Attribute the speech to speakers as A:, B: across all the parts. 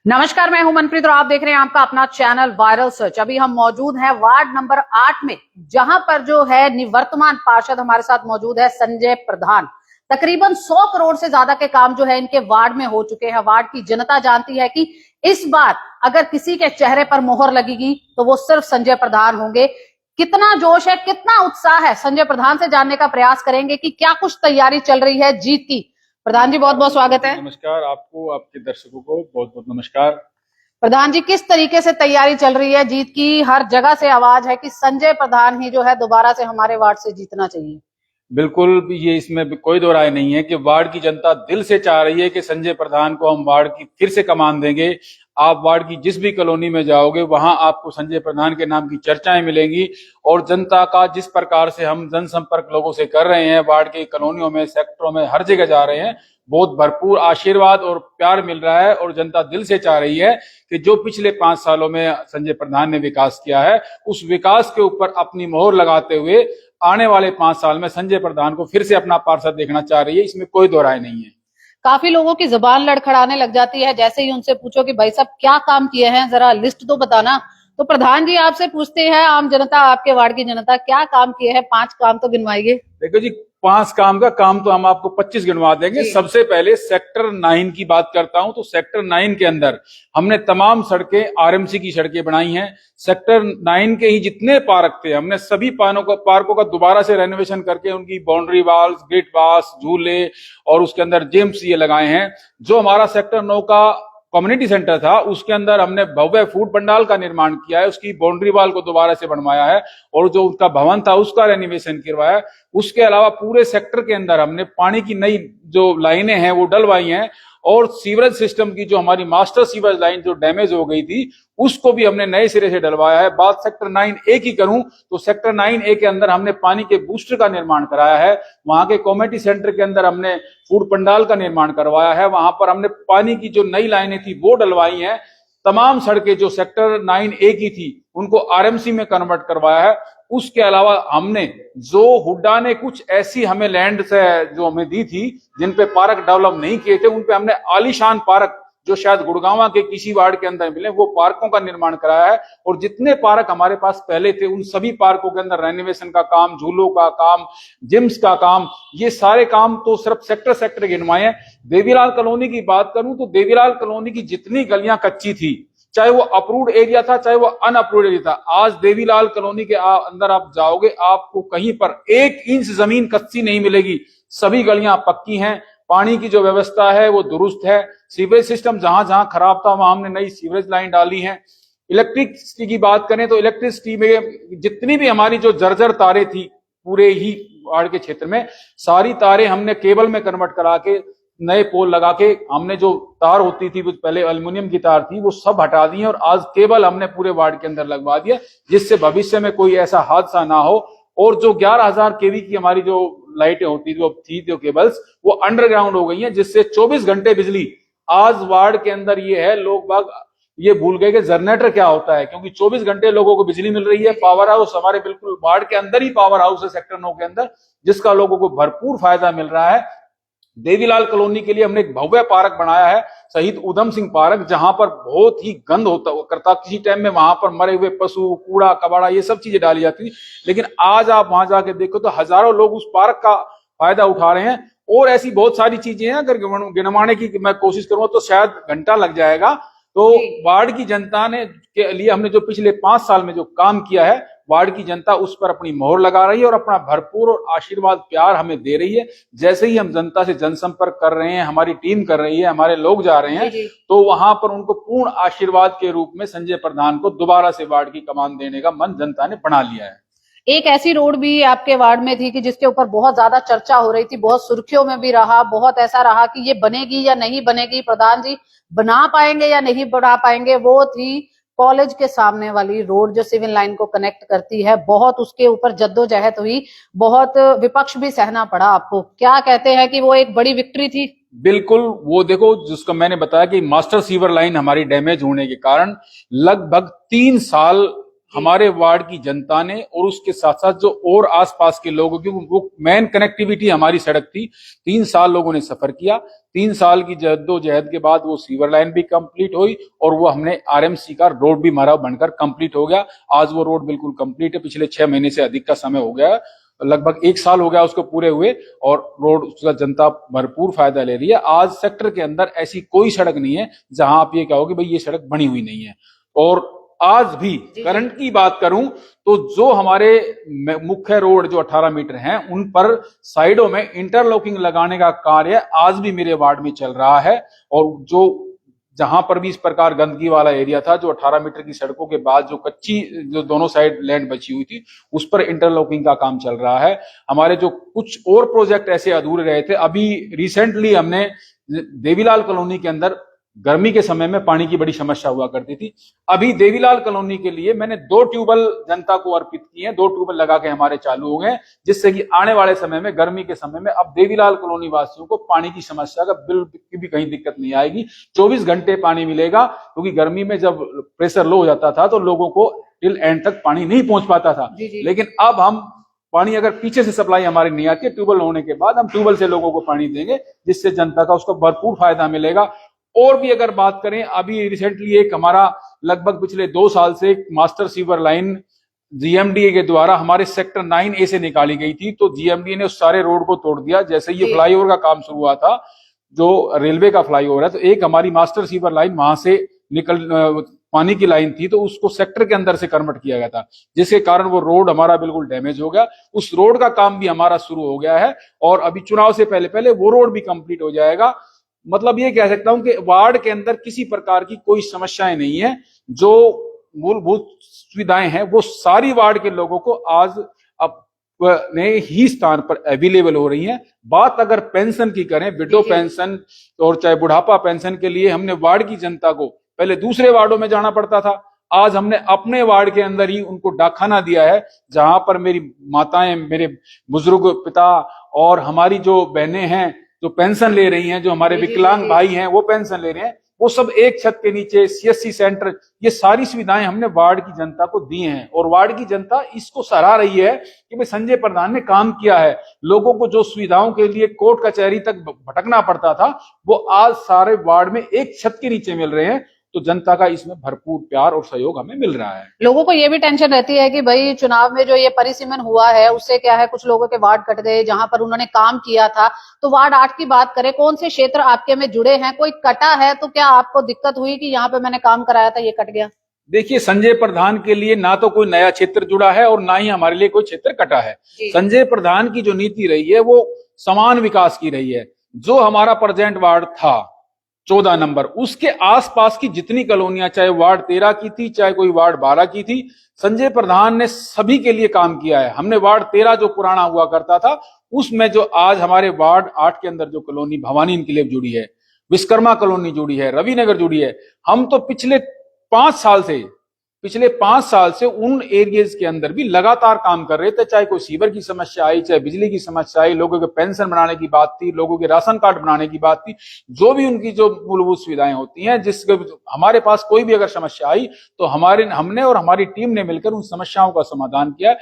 A: नमस्कार, मैं हूं मनप्रीत और आप देख रहे हैं आपका अपना चैनल वायरल सर्च। अभी हम मौजूद हैं वार्ड नंबर 8 में, जहां पर जो है निवर्तमान पार्षद हमारे साथ मौजूद है संजय प्रधान। तकरीबन 100 करोड़ से ज्यादा के काम जो है इनके वार्ड में हो चुके हैं। वार्ड की जनता जानती है कि इस बार अगर किसी के चेहरे पर मोहर लगेगी तो वो सिर्फ संजय प्रधान होंगे। कितना जोश है, कितना उत्साह है, संजय प्रधान से जानने का प्रयास करेंगे कि क्या कुछ तैयारी चल रही है जीत की। प्रधान जी, बहुत बहुत स्वागत है।
B: नमस्कार आपको, आपके दर्शकों को बहुत बहुत नमस्कार।
A: प्रधान जी, किस तरीके से तैयारी चल रही है जीत की? हर जगह से आवाज है कि संजय प्रधान ही जो है दोबारा से हमारे वार्ड से जीतना चाहिए।
B: बिल्कुल, ये इसमें भी कोई दो राय नहीं है कि वार्ड की जनता दिल से चाह रही है कि संजय प्रधान को हम वार्ड की फिर से कमान देंगे। आप वार्ड की जिस भी कॉलोनी में जाओगे वहां आपको संजय प्रधान के नाम की चर्चाएं मिलेंगी। और जनता का जिस प्रकार से हम जनसंपर्क लोगों से कर रहे हैं, वार्ड के कॉलोनियों में, सेक्टरों में, हर जगह जा रहे हैं, बहुत भरपूर आशीर्वाद और प्यार मिल रहा है। और जनता दिल से चाह रही है कि जो पिछले 5 सालों में संजय प्रधान ने विकास किया है, उस विकास के ऊपर अपनी मोहर लगाते हुए आने वाले 5 साल में संजय प्रधान को फिर से अपना पार्षद देखना चाह रही है। इसमें कोई दो राय नहीं है।
A: काफी लोगों की जुबान लड़खड़ाने लग जाती है जैसे ही उनसे पूछो कि भाई साहब क्या काम किए हैं, जरा लिस्ट तो बताना। तो प्रधान जी आपसे पूछते हैं, आम जनता, आपके वार्ड की जनता, क्या काम किए हैं? 5 काम तो गिनवाइए।
B: देखो जी, 5 काम का काम तो हम आपको 25 गिनवा देंगे। सबसे पहले सेक्टर 9 की बात करता हूं तो सेक्टर 9 के अंदर हमने तमाम सड़कें आरएमसी की सड़कें बनाई हैं। सेक्टर 9 के ही जितने पार्क थे, हमने सभी पार्कों का दोबारा से रेनोवेशन करके उनकी बाउंड्री वॉल्स, गेट पास, झूले और उसके अंदर जिम्स ये लगाए हैं। जो हमारा सेक्टर 9 का कम्युनिटी सेंटर था, उसके अंदर हमने भव्य फूड पंडाल का निर्माण किया है, उसकी बाउंड्री वॉल को दोबारा से बनवाया है और जो उसका भवन था उसका रेनोवेशन करवाया है। उसके अलावा पूरे सेक्टर के अंदर हमने पानी की नई जो लाइनें हैं वो डलवाई हैं और सीवरेज सिस्टम की जो हमारी मास्टर सीवरेज लाइन जो डैमेज हो गई थी उसको भी हमने नए सिरे से डलवाया है। बात सेक्टर 9A की करूं तो सेक्टर 9A के अंदर हमने पानी के बूस्टर का निर्माण कराया है। वहां के कम्युनिटी सेंटर के अंदर हमने फूड पंडाल का निर्माण करवाया है। वहां पर हमने पानी की जो नई लाइनें थी वो डलवाई हैं। तमाम सड़कें जो सेक्टर 9A की थी उनको आरएमसी में कन्वर्ट करवाया है। उसके अलावा हमने जो हुड्डा ने कुछ ऐसी हमें लैंड से जो हमें दी थी जिन पे पार्क डेवलप नहीं किए थे, उन पे हमने आलीशान पार्क जो शायद गुड़गांव के किसी वार्ड के अंदर मिले, वो पार्कों का निर्माण कराया है। और जितने पार्क हमारे पास पहले थे उन सभी पार्कों के अंदर रेनोवेशन का काम, झूलों का काम, जिम्स का काम, ये सारे काम तो सिर्फ सेक्टर गिनवाए हैं। देवीलाल कॉलोनी की बात करूं तो देवीलाल कॉलोनी की जितनी गलियां कच्ची थी, चाहे वो अप्रूव्ड एरिया था चाहे वो अनअप्रूव्ड एरिया था, आज देवीलाल कॉलोनी के अंदर आप जाओगे, आपको कहीं पर 1 इंच जमीन कच्ची नहीं मिलेगी। सभी गलियां पक्की हैं। पानी की जो व्यवस्था है वो दुरुस्त है। सीवरेज सिस्टम जहां जहां खराब था वहां हमने नई सीवरेज लाइन डाली है। इलेक्ट्रिसिटी की बात करें तो इलेक्ट्रिसिटी में जितनी भी हमारी जो जर्जर तारें थी पूरे ही वार्ड के क्षेत्र में, सारी तारें हमने केबल में कन्वर्ट करा के नए पोल लगा के, हमने जो तार होती थी वो पहले एल्युमिनियम की तार थी वो सब हटा दी है और आज केबल हमने पूरे वार्ड के अंदर लगवा दिया, जिससे भविष्य में कोई ऐसा हादसा ना हो। और जो 11,000 केवी की हमारी जो लाइटें होती थी जो केबल्स, वो अंडरग्राउंड हो गई हैं, जिससे 24 घंटे बिजली आज वार्ड के अंदर ये है। लोग बाग ये भूल गए कि जनरेटर क्या होता है, क्योंकि 24 घंटे लोगों को बिजली मिल रही है। पावर हाउस हमारे बिल्कुल वार्ड के अंदर ही पावर हाउस है सेक्टर 9 के अंदर, जिसका लोगों को भरपूर फायदा मिल रहा है। देवीलाल कॉलोनी के लिए हमने एक भव्य पार्क बनाया है, शहीद उधम सिंह पार्क, जहां पर बहुत ही गंद होता करता किसी टाइम में, वहां पर मरे हुए पशु, कूड़ा कबाड़ा ये सब चीजें डाली जाती थी। लेकिन आज आप वहां जाके देखो तो हजारों लोग उस पार्क का फायदा उठा रहे हैं। और ऐसी बहुत सारी चीजें हैं, अगर गिनवाने की मैं कोशिश करूंगा तो शायद घंटा लग जाएगा। तो वार्ड की जनता ने के लिए हमने जो पिछले 5 साल में जो काम किया है, वार्ड की जनता उस पर अपनी मोहर लगा रही है और अपना भरपूर और आशीर्वाद प्यार हमें दे रही है। जैसे ही हम जनता से जनसंपर्क कर रहे हैं, हमारी टीम कर रही है, हमारे लोग जा रहे हैं, तो वहां पर उनको पूर्ण आशीर्वाद के रूप में संजय प्रधान को दोबारा से वार्ड की कमान देने का मन जनता ने बना लिया है।
A: एक ऐसी रोड भी आपके वार्ड में थी कि जिसके ऊपर बहुत ज्यादा चर्चा हो रही थी, बहुत सुर्खियों में भी रहा, बहुत ऐसा रहा कि ये बनेगी या नहीं बनेगी, प्रधान जी बना पाएंगे या नहीं बना पाएंगे। वो थी कॉलेज के सामने वाली रोड जो सिविल लाइन को कनेक्ट करती है। बहुत उसके ऊपर जद्दोजहद हुई, बहुत विपक्ष भी सहना पड़ा आपको। क्या कहते हैं कि वो एक बड़ी विक्ट्री थी?
B: बिल्कुल, वो देखो जिसको मैंने बताया कि मास्टर सीवर लाइन हमारी डैमेज होने के कारण लगभग 3 साल हमारे वार्ड की जनता ने और उसके साथ साथ जो और आसपास के लोगों की वो मेन कनेक्टिविटी हमारी सड़क थी। 3 साल लोगों ने सफर किया। 3 साल की जद्दोजहद के बाद वो सीवर लाइन भी कंप्लीट हुई और वो हमने आरएमसी का रोड भी हमारा बनकर कंप्लीट हो गया। आज वो रोड बिल्कुल कंप्लीट है। पिछले 6 महीने से अधिक का समय हो गया, लगभग 1 साल हो गया उसको पूरे हुए, और रोड उसका जनता भरपूर फायदा ले रही है। आज सेक्टर के अंदर ऐसी कोई सड़क नहीं है जहां आप ये कहोगे भाई ये सड़क बनी हुई नहीं है। और आज भी करंट की बात करूं तो जो हमारे मुख्य रोड जो 18 मीटर हैं उन पर साइडों में इंटरलॉकिंग लगाने का कार्य आज भी मेरे वार्ड में चल रहा है। और जो जहां पर भी इस प्रकार गंदगी वाला एरिया था, जो 18 मीटर की सड़कों के बाद जो कच्ची जो दोनों साइड लैंड बची हुई थी, उस पर इंटरलॉकिंग का काम चल रहा है। हमारे जो कुछ और प्रोजेक्ट ऐसे अधूरे रहे थे, अभी रिसेंटली हमने देवीलाल कॉलोनी के अंदर गर्मी के समय में पानी की बड़ी समस्या हुआ करती थी। अभी देवीलाल कॉलोनी के लिए मैंने 2 ट्यूबवेल जनता को अर्पित किए हैं। 2 ट्यूबवेल लगा के हमारे चालू हो गए, जिससे कि आने वाले समय में गर्मी के समय में अब देवीलाल कॉलोनी वासियों को पानी की समस्या का बिल्कुल की भी कहीं दिक्कत नहीं आएगी। 24 घंटे पानी मिलेगा, क्योंकि गर्मी में जब प्रेशर लो हो जाता था तो लोगों को टिल एंड तक पानी नहीं पहुंच पाता था। लेकिन अब हम पानी अगर पीछे से सप्लाई हमारी नहीं आती है, ट्यूबवेल होने के बाद हम ट्यूबवेल से लोगों को पानी देंगे, जिससे जनता का उसको भरपूर फायदा मिलेगा। और भी अगर बात करें, अभी रिसेंटली एक हमारा लगभग पिछले 2 साल से मास्टर सीवर लाइन जीएमडीए के द्वारा हमारे सेक्टर 9A से निकाली गई थी, तो जीएमडीए ने उस सारे रोड को तोड़ दिया। जैसे ये फ्लाईओवर का काम शुरू हुआ था, जो रेलवे का फ्लाईओवर है, तो एक हमारी मास्टर सीवर लाइन वहां से निकल पानी की लाइन थी, तो उसको सेक्टर के अंदर से कन्वर्ट किया गया था, जिसके कारण वो रोड हमारा बिल्कुल डैमेज हो गया। उस रोड का काम भी हमारा शुरू हो गया है और अभी चुनाव से पहले पहले वो रोड भी कंप्लीट हो जाएगा। मतलब ये कह सकता हूं कि वार्ड के अंदर किसी प्रकार की कोई समस्याएं नहीं है। जो मूलभूत सुविधाएं हैं वो सारी वार्ड के लोगों को आज अपने ही स्थान पर अवेलेबल हो रही हैं। बात अगर पेंशन की करें, विडो पेंशन और चाहे बुढ़ापा पेंशन के लिए हमने वार्ड की जनता को पहले दूसरे वार्डों में जाना पड़ता था, आज हमने अपने वार्ड के अंदर ही उनको डाकखाना दिया है, जहां पर मेरी माताएं, मेरे बुजुर्ग पिता और हमारी जो बहनें हैं जो पेंशन ले रही हैं, जो हमारे विकलांग भाई हैं वो पेंशन ले रहे हैं, वो सब एक छत के नीचे सीएससी सेंटर, ये सारी सुविधाएं हमने वार्ड की जनता को दी हैं। और वार्ड की जनता इसको सराह रही है कि भाई संजय प्रधान ने काम किया है। लोगों को जो सुविधाओं के लिए कोर्ट कचहरी तक भटकना पड़ता था, वो आज सारे वार्ड में एक छत के नीचे मिल रहे हैं। तो जनता का इसमें भरपूर प्यार और सहयोग हमें मिल रहा है।
A: लोगों को ये भी टेंशन रहती है कि भाई चुनाव में जो ये परिसीमन हुआ है उससे क्या है, कुछ लोगों के वार्ड कट गए जहां पर उन्होंने काम किया था। तो वार्ड 8 की बात करें, कौन से क्षेत्र आपके में जुड़े हैं, कोई कटा है तो क्या आपको दिक्कत हुई कि यहाँ पे मैंने काम कराया था ये कट गया?
B: देखिए, संजय प्रधान के लिए ना तो कोई नया क्षेत्र जुड़ा है और ना ही हमारे लिए कोई क्षेत्र कटा है। संजय प्रधान की जो नीति रही है वो समान विकास की रही है। जो हमारा प्रेजेंट वार्ड था 14 नंबर, उसके आसपास की जितनी कॉलोनियां, चाहे वार्ड 13 की थी, चाहे कोई वार्ड 12 की थी, संजय प्रधान ने सभी के लिए काम किया है। हमने वार्ड 13 जो पुराना हुआ करता था, उसमें जो आज हमारे वार्ड 8 के अंदर जो कॉलोनी भवानी इनकलेव जुड़ी है, विश्वकर्मा कॉलोनी जुड़ी है, रविनगर जुड़ी है, हम तो पिछले 5 साल से उन एरियाज के अंदर भी लगातार काम कर रहे थे। चाहे कोई सीवर की समस्या आई, चाहे बिजली की समस्या आई, लोगों के पेंशन बनाने की बात थी, लोगों के राशन कार्ड बनाने की बात थी, जो भी उनकी जो मूलभूत सुविधाएं होती हैं, जिसके हमारे पास कोई भी अगर समस्या आई तो हमने और हमारी टीम ने मिलकर उन समस्याओं का समाधान किया।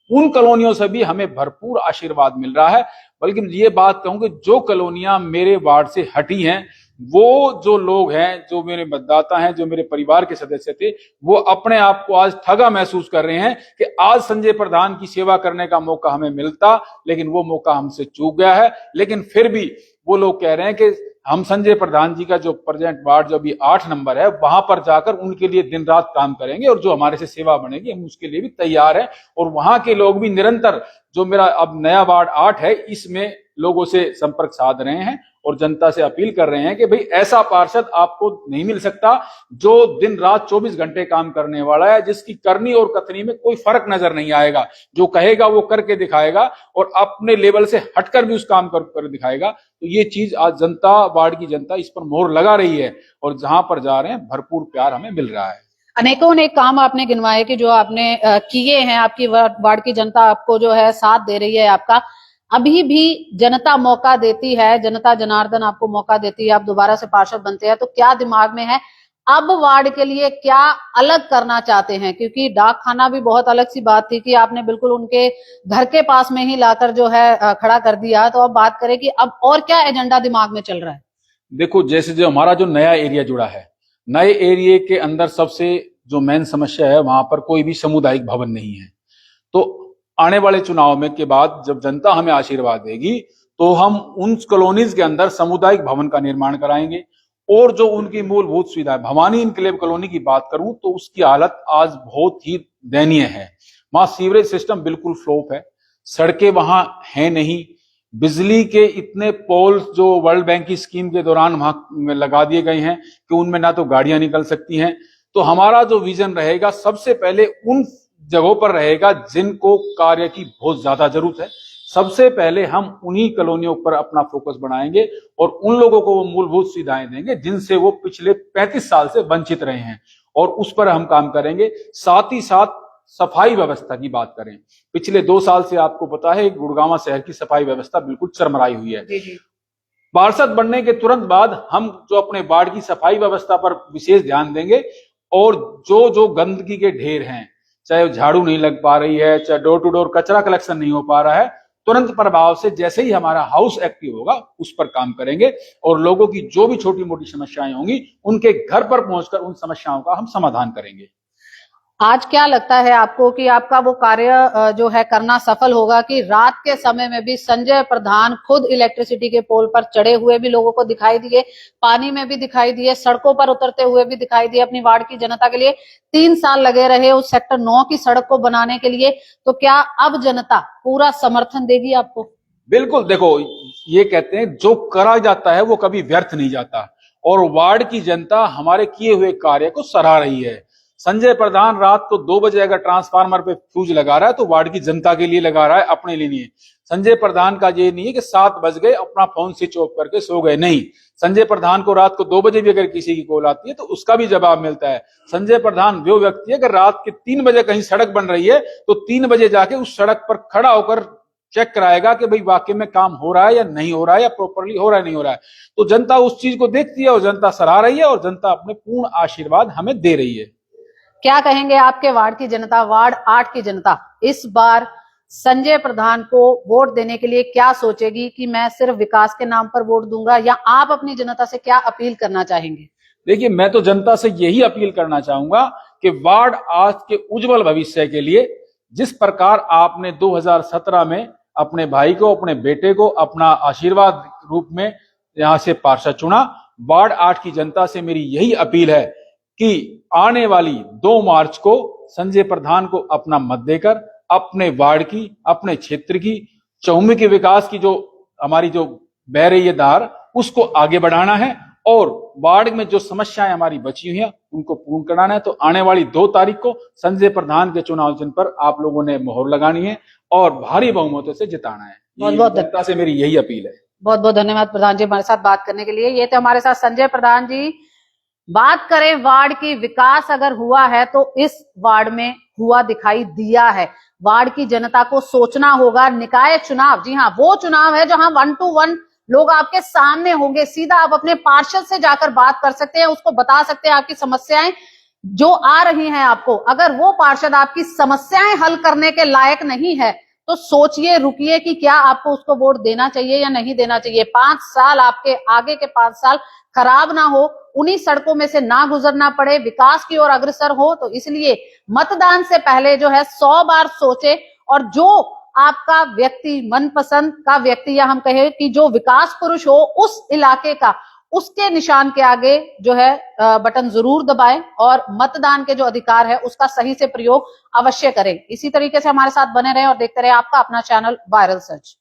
B: उन कॉलोनियों से भी हमें भरपूर आशीर्वाद मिल रहा है। बल्कि ये बात कहूं कि जो कॉलोनियां मेरे वार्ड से हटी हैं, वो जो लोग हैं, जो मेरे मतदाता हैं, जो मेरे परिवार के सदस्य थे, वो अपने आप को आज ठगा महसूस कर रहे हैं कि आज संजय प्रधान की सेवा करने का मौका हमें मिलता, लेकिन वो मौका हमसे चूक गया है। लेकिन फिर भी वो लोग कह रहे हैं कि हम संजय प्रधान जी का जो प्रेजेंट वार्ड जो अभी 8 नंबर है, वहां पर जाकर उनके लिए दिन रात काम करेंगे और जो हमारे से सेवा बनेगी हम उसके लिए भी तैयार हैं। और वहां के लोग भी निरंतर, जो मेरा अब नया वार्ड 8 है, इसमें लोगों से संपर्क साध रहे हैं और जनता से अपील कर रहे हैं कि भाई ऐसा पार्षद आपको नहीं मिल सकता जो दिन रात 24 घंटे काम करने वाला है, जिसकी करनी और कथनी में कोई फर्क नजर नहीं आएगा, जो कहेगा वो करके दिखाएगा और अपने लेवल से हटकर भी उस काम कर दिखाएगा। तो ये चीज आज जनता, वार्ड की जनता इस पर मोहर लगा रही है और जहां पर जा रहे हैं भरपूर प्यार हमें मिल रहा है।
A: अनेकों अनेक काम आपने गिनवाए कि जो आपने किए हैं, आपकी वार्ड की जनता आपको जो है साथ दे रही है आपका। अभी भी जनता मौका देती है, जनता जनार्दन आपको मौका देती है, आप दोबारा से पार्षद बनते हैं, तो क्या दिमाग में है अब वार्ड के लिए क्या अलग करना चाहते हैं? क्योंकि डाक खाना भी बहुत अलग सी बात थी कि आपने बिल्कुल उनके घर के पास में ही लाकर जो है खड़ा कर दिया। तो अब बात करें कि अब और क्या एजेंडा दिमाग में चल रहा है?
B: देखो, जैसे जो हमारा जो नया एरिया जुड़ा है, नए एरिया के अंदर सबसे जो मेन समस्या है, वहां पर कोई भी सामुदायिक भवन नहीं है। तो आने वाले चुनाव में के बाद जब जनता हमें आशीर्वाद देगी तो हम उन कॉलोनीज के अंदर सामुदायिक भवन का निर्माण कराएंगे। और जो उनकी मूलभूत सुविधा, भवानी इनक्लेव कॉलोनी की बात करूं तो उसकी हालत आज बहुत ही दयनीय है। वहां सीवरेज सिस्टम बिल्कुल फ्लॉप है, सड़कें वहां है नहीं, बिजली के इतने पोल्स जो वर्ल्ड बैंक की स्कीम के दौरान वहां लगा दिए गए हैं कि उनमें ना तो गाड़ियां निकल सकती हैं। तो हमारा जो विजन रहेगा सबसे पहले उन जगहों पर रहेगा जिनको कार्य की बहुत ज्यादा जरूरत है। सबसे पहले हम उन्हीं कॉलोनियों पर अपना फोकस बनाएंगे और उन लोगों को वो मूलभूत सुविधाएं देंगे जिनसे वो पिछले 35 साल से वंचित रहे हैं, और उस पर हम काम करेंगे। साथ ही साथ सफाई व्यवस्था की बात करें, पिछले 2 साल से आपको पता है गुड़गांव शहर की सफाई व्यवस्था बिल्कुल चरमराई हुई है।
A: जी।
B: पार्षद बनने के तुरंत बाद हम जो अपने वार्ड की सफाई व्यवस्था पर विशेष ध्यान देंगे, और जो जो गंदगी के ढेर हैं, चाहे झाड़ू नहीं लग पा रही है, चाहे डोर टू डोर कचरा कलेक्शन नहीं हो पा रहा है, तुरंत प्रभाव से जैसे ही हमारा हाउस एक्टिव होगा उस पर काम करेंगे और लोगों की जो भी छोटी मोटी समस्याएं होंगी उनके घर पर पहुंचकर उन समस्याओं का हम समाधान करेंगे।
A: आज क्या लगता है आपको कि आपका वो कार्य जो है करना सफल होगा कि रात के समय में भी संजय प्रधान खुद इलेक्ट्रिसिटी के पोल पर चढ़े हुए भी लोगों को दिखाई दिए, पानी में भी दिखाई दिए, सड़कों पर उतरते हुए भी दिखाई दिए अपनी वार्ड की जनता के लिए? 3 साल लगे रहे उस सेक्टर 9 की सड़क को बनाने के लिए, तो क्या अब जनता पूरा समर्थन देगी आपको?
B: बिल्कुल, देखो, ये कहते हैं जो करा जाता है वो कभी व्यर्थ नहीं जाता, और वार्ड की जनता हमारे किए हुए कार्य को सराह रही है। संजय प्रधान रात को 2 बजे अगर ट्रांसफार्मर पे फ्यूज लगा रहा है तो वार्ड की जनता के लिए लगा रहा है, अपने लिए नहीं। संजय प्रधान का ये नहीं है कि 7 बज गए अपना फोन स्विच ऑफ करके सो गए, नहीं। संजय प्रधान को रात को 2 बजे भी अगर किसी की कॉल आती है तो उसका भी जवाब मिलता है। संजय प्रधान वो व्यक्ति है, अगर रात के 3 बजे कहीं सड़क बन रही है तो 3 बजे जाके उस सड़क पर खड़ा होकर चेक कराएगा कि भाई वाकई में काम हो रहा है या नहीं हो रहा है, या प्रॉपरली हो रहा है नहीं हो रहा है। तो जनता उस चीज को देखती है और जनता सराह रही है, और जनता अपने पूर्ण आशीर्वाद हमें दे रही है।
A: क्या कहेंगे आपके वार्ड की जनता, वार्ड 8 की जनता इस बार संजय प्रधान को वोट देने के लिए क्या सोचेगी कि मैं सिर्फ विकास के नाम पर वोट दूंगा, या आप अपनी जनता से क्या अपील करना चाहेंगे?
B: देखिए, मैं तो जनता से यही अपील करना चाहूंगा कि वार्ड 8 के उज्जवल भविष्य के लिए जिस प्रकार आपने 2017 में अपने भाई को, अपने बेटे को अपना आशीर्वाद रूप में यहां से पार्षद चुना, वार्ड 8 की जनता से मेरी यही अपील है कि आने वाली 2 मार्च को संजय प्रधान को अपना मत देकर अपने वार्ड की, अपने क्षेत्र की चहुमुखी विकास की जो हमारी जो बह रही है धार, उसको आगे बढ़ाना है, और वार्ड में जो समस्याएं हमारी बची हुई हैं उनको पूर्ण कराना है। तो आने वाली 2 तारीख को संजय प्रधान के चुनाव चिन्ह पर आप लोगों ने मोहर लगानी है और भारी बहुमतों से जिताना है।
A: बहुत
B: जनता से मेरी यही अपील है।
A: बहुत बहुत धन्यवाद प्रधान जी हमारे साथ बात करने के लिए। ये थे हमारे साथ संजय प्रधान जी। बात करें वार्ड की, विकास अगर हुआ है तो इस वार्ड में हुआ दिखाई दिया है। वार्ड की जनता को सोचना होगा। निकाय चुनाव, जी हाँ, वो चुनाव है जहां 1 to 1 लोग आपके सामने होंगे, सीधा आप अपने पार्षद से जाकर बात कर सकते हैं, उसको बता सकते हैं आपकी समस्याएं जो आ रही हैं आपको। अगर वो पार्षद आपकी समस्याएं हल करने के लायक नहीं है तो सोचिए, रुकिए कि क्या आपको उसको वोट देना चाहिए या नहीं देना चाहिए। 5 साल आपके आगे के 5 साल खराब ना हो, उन्हीं सड़कों में से ना गुजरना पड़े, विकास की ओर अग्रसर हो। तो इसलिए मतदान से पहले जो है 100 बार सोचे, और जो आपका व्यक्ति, मनपसंद का व्यक्ति, या हम कहें कि जो विकास पुरुष हो उस इलाके का, उसके निशान के आगे जो है बटन जरूर दबाएं, और मतदान के जो अधिकार है उसका सही से प्रयोग अवश्य करें। इसी तरीके से हमारे साथ बने रहें और देखते रहें आपका अपना चैनल वायरल सर्च।